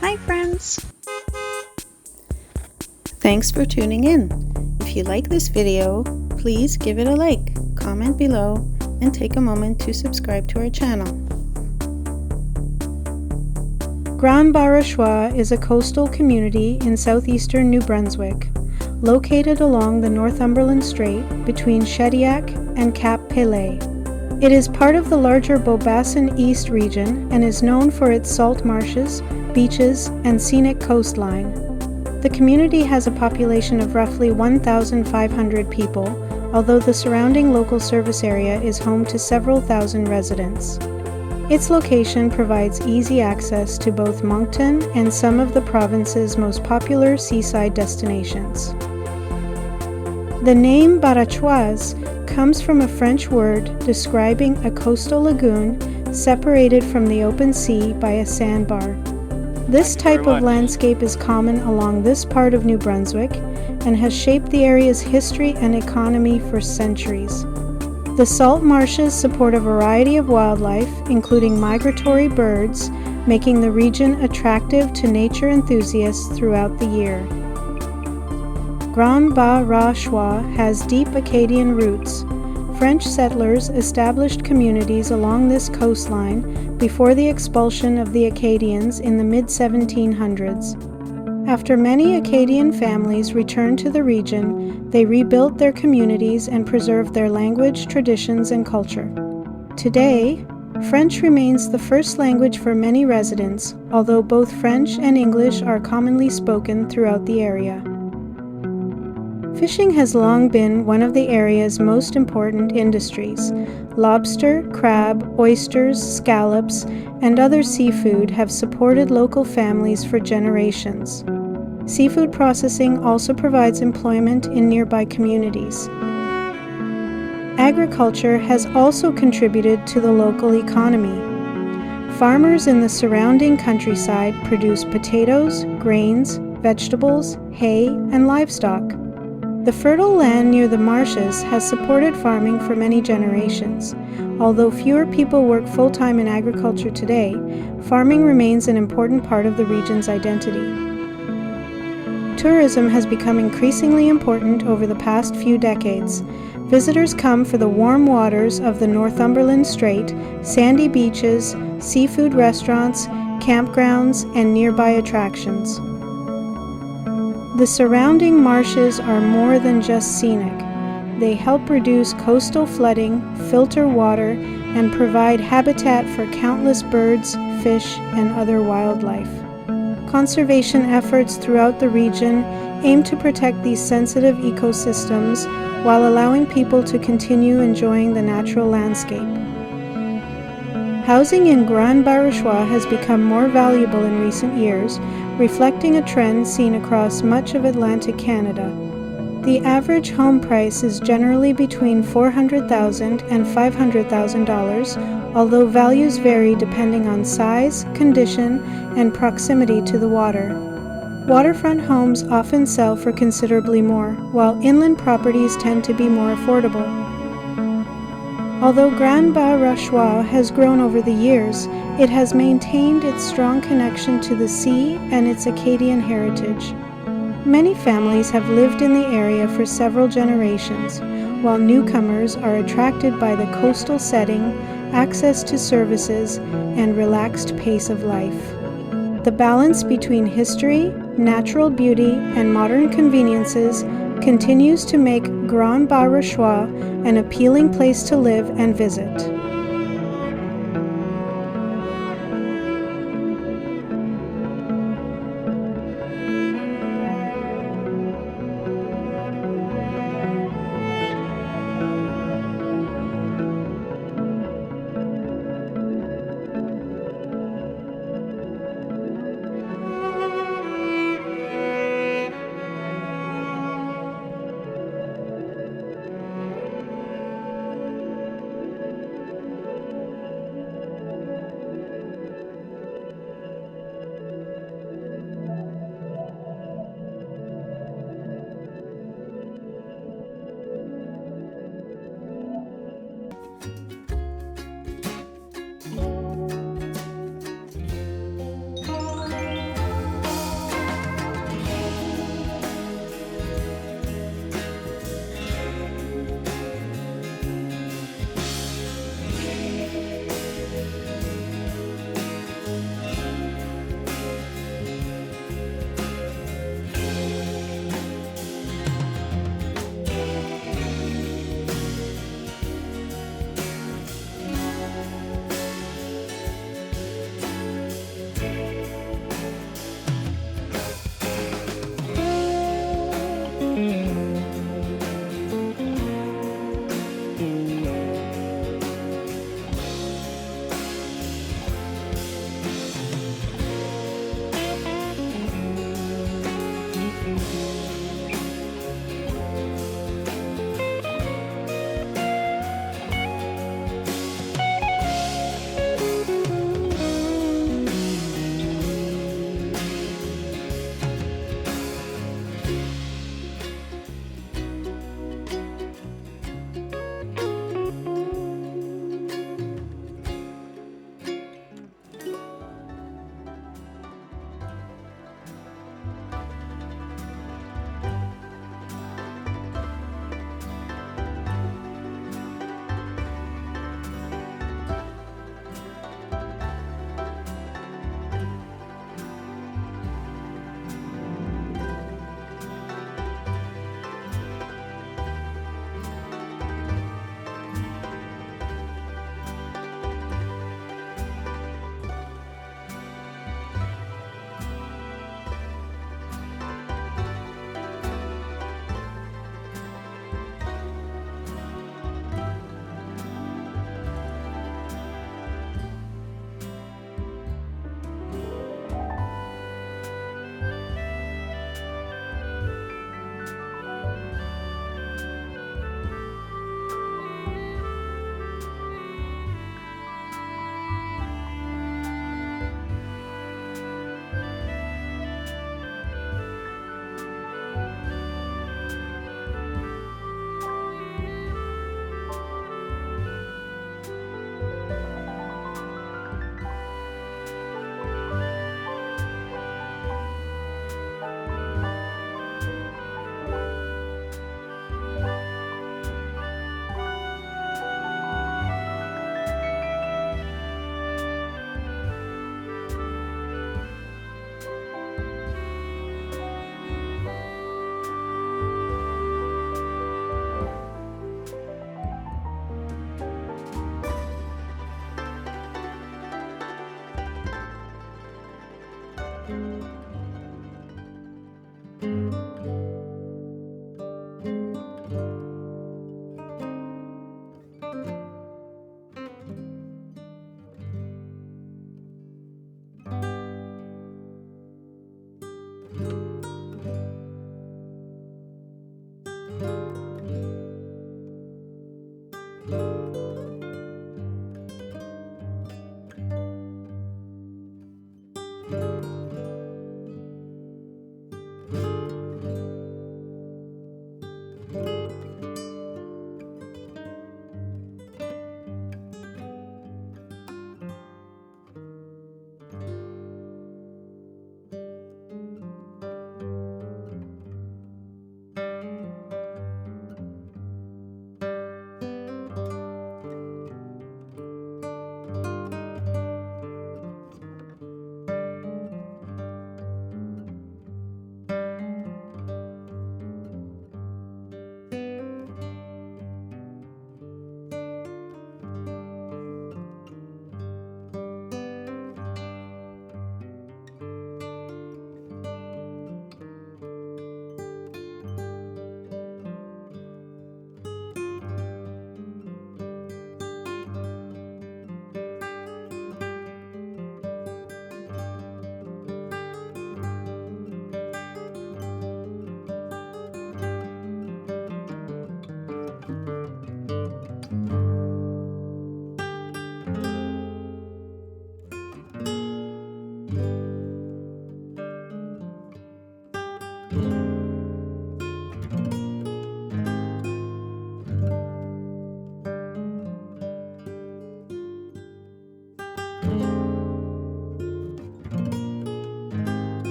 Hi friends! Thanks for tuning in. If you like this video, please give it a like, comment below, and take a moment to subscribe to our channel. Grand Barachois is a coastal community in southeastern New Brunswick, located along the Northumberland Strait between Shediac and Cap Pelé. It is part of the larger Beaubassin East region and is known for its salt marshes, beaches, and scenic coastline. The community has a population of roughly 1,500 people, although the surrounding local service area is home to several thousand residents. Its location provides easy access to both Moncton and some of the province's most popular seaside destinations. The name Barachois comes from a French word describing a coastal lagoon separated from the open sea by a sandbar. This type of landscape is common along this part of New Brunswick and has shaped the area's history and economy for centuries. The salt marshes support a variety of wildlife, including migratory birds, making the region attractive to nature enthusiasts throughout the year. Grand Barachois has deep Acadian roots. French settlers established communities along this coastline before the expulsion of the Acadians in the mid-1700s. After many Acadian families returned to the region, they rebuilt their communities and preserved their language, traditions, and culture. Today, French remains the first language for many residents, although both French and English are commonly spoken throughout the area. Fishing has long been one of the area's most important industries. Lobster, crab, oysters, scallops, and other seafood have supported local families for generations. Seafood processing also provides employment in nearby communities. Agriculture has also contributed to the local economy. Farmers in the surrounding countryside produce potatoes, grains, vegetables, hay, and livestock. The fertile land near the marshes has supported farming for many generations. Although fewer people work full-time in agriculture today, farming remains an important part of the region's identity. Tourism has become increasingly important over the past few decades. Visitors come for the warm waters of the Northumberland Strait, sandy beaches, seafood restaurants, campgrounds, and nearby attractions. The surrounding marshes are more than just scenic. They help reduce coastal flooding, filter water, and provide habitat for countless birds, fish, and other wildlife. Conservation efforts throughout the region aim to protect these sensitive ecosystems while allowing people to continue enjoying the natural landscape. Housing in Grand Barachois has become more valuable in recent years, reflecting a trend seen across much of Atlantic Canada. The average home price is generally between $400,000 and $500,000, although values vary depending on size, condition, and proximity to the water. Waterfront homes often sell for considerably more, while inland properties tend to be more affordable. Although Grand Barachois has grown over the years, it has maintained its strong connection to the sea and its Acadian heritage. Many families have lived in the area for several generations, while newcomers are attracted by the coastal setting, access to services, and relaxed pace of life. The balance between history, natural beauty, and modern conveniences continues to make Grand Barachois an appealing place to live and visit.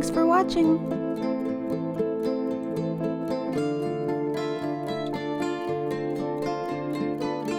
Thanks for watching!